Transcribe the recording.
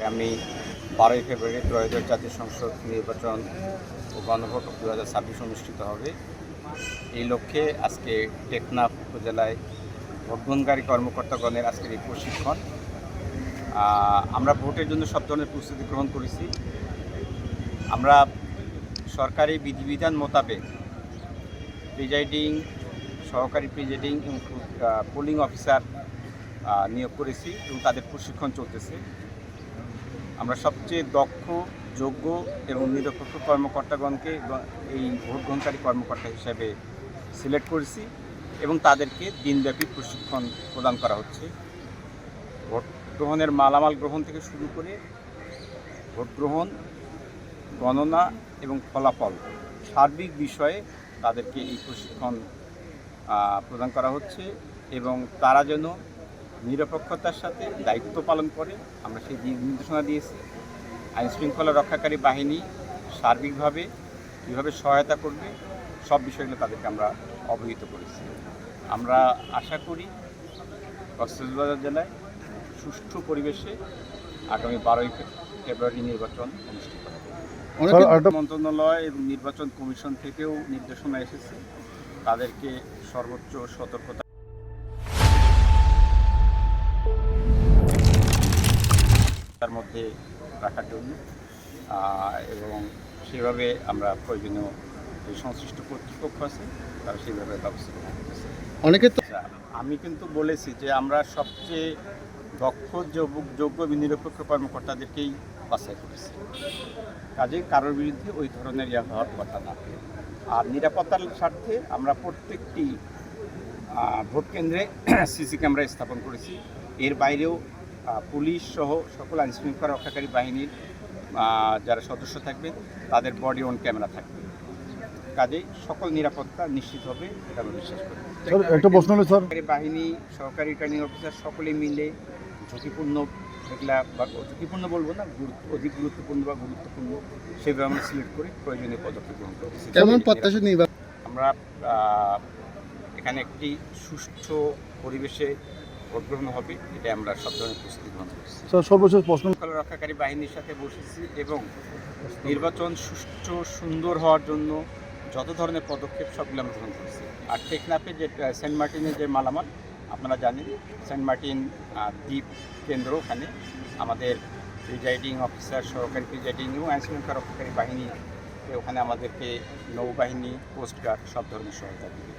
আগামী 12ই ফেব্রুয়ারি ত্রয়োদশ জাতীয় সংসদ নির্বাচন ও গণভোট 2026 অনুষ্ঠিত হবে। এই লক্ষ্যে আজকে টেকনাফ উপজেলায় ভোটগ্রহণকারী কর্মকর্তাগণের আজকের এই প্রশিক্ষণ। আমরা ভোটের জন্য সব ধরনের প্রস্তুতি গ্রহণ করেছি। আমরা সরকারি বিধিবিধান মোতাবেক প্রিজাইডিং, সহকারী প্রিজাইডিং এবং পোলিং অফিসার নিয়োগ করেছি এবং তাদের প্রশিক্ষণ চলতেছে। আমরা সবচেয়ে দক্ষ, যোগ্য এবং নিরপেক্ষ কর্মকর্তাগণকে এই ভোট গ্রহণকারী কর্মকর্তা হিসেবে সিলেক্ট করেছি এবং তাদেরকে দিনব্যাপী প্রশিক্ষণ প্রদান করা হচ্ছে। ভোট গ্রহণের মালামাল গ্রহণ থেকে শুরু করে ভোট গ্রহণ, গণনা এবং ফলাফল সার্বিক বিষয়ে তাদেরকে এই প্রশিক্ষণ প্রদান করা হচ্ছে এবং তারা যেন নিরপেক্ষতার সাথে দায়িত্ব পালন করে আমরা সেই নির্দেশনা দিয়েছি। আইনশৃঙ্খলা রক্ষাকারী বাহিনী সার্বিকভাবে কীভাবে সহায়তা করবে সব বিষয়গুলো তাদেরকে আমরা অবহিত করেছি। আমরা আশা করি কক্সবাজার জেলায় সুষ্ঠু পরিবেশে আগামী 12ই ফেব্রুয়ারি নির্বাচন অনুষ্ঠিত হবে। মন্ত্রণালয় এবং নির্বাচন কমিশন থেকেও নির্দেশনা এসেছে তাদেরকে সর্বোচ্চ সতর্কতা তার মধ্যে রাখার জন্য এবং সেভাবে আমরা প্রয়োজনীয় যে সংশ্লিষ্ট কর্তৃপক্ষ আছে তারা সেইভাবে ব্যবস্থা গ্রহণ করতেছে। অনেকে তো আমি কিন্তু বলেছি যে আমরা সবচেয়ে দক্ষ, যোগ্য নিরপেক্ষ কর্মকর্তাদেরকেই বাছাই করেছি। কাজে কারোর বিরুদ্ধে ওই ধরনের হওয়ার কথা না। আর নিরাপত্তার স্বার্থে আমরা প্রত্যেকটি ভোট কেন্দ্রে সিসি ক্যামেরা স্থাপন করেছি। এর বাইরেও পুলিশ সহ সকল আইনশৃঙ্খলা রক্ষাকারী বাহিনীর যারা সদস্য থাকবে তাদের বডি অন ক্যামেরা থাকবে। কাজেই সকল নিরাপত্তা নিশ্চিত হবে এটা আমি বিশ্বাস করি। একটা প্রশ্ন হলো স্যার, বাহিনী, সহকারী রিটার্নিং অফিসার সকলে মিলে ঝুঁকিপূর্ণ এগুলা বা ঝুঁকিপূর্ণ বলবো না, অধিক গুরুত্বপূর্ণ বা গুরুত্বপূর্ণ সেভাবে আমরা সিলেক্ট করে প্রয়োজনীয় পদক্ষেপ গ্রহণ করছি। কেমন প্রত্যাশা নির্বাচন আমরা এখানে একটি সুষ্ঠু পরিবেশে ভোট গ্রহণ হবে এটা আমরা সব ধরনের প্রস্তুতি গ্রহণ করছি। স্যার সর্বশেষ প্রশ্ন, রক্ষাকারী বাহিনীর সাথে বসেছি এবং নির্বাচন সুষ্ঠু সুন্দর হওয়ার জন্য যত ধরনের পদক্ষেপ সবগুলো আমরা গ্রহণ করছি। আর টেকনাফে যে সেন্ট মার্টিনের যে মালামাল আপনারা জানেন, সেন্ট মার্টিন দ্বীপ কেন্দ্র, ওখানে আমাদের প্রিজাইডিং অফিসার, সহকারী প্রিজাইডিং এবং আইনশৃঙ্খলা রক্ষাকারী বাহিনী ওখানে আমাদেরকে নৌবাহিনী, কোস্টগার্ড সব ধরনের সহায়তা দিবে।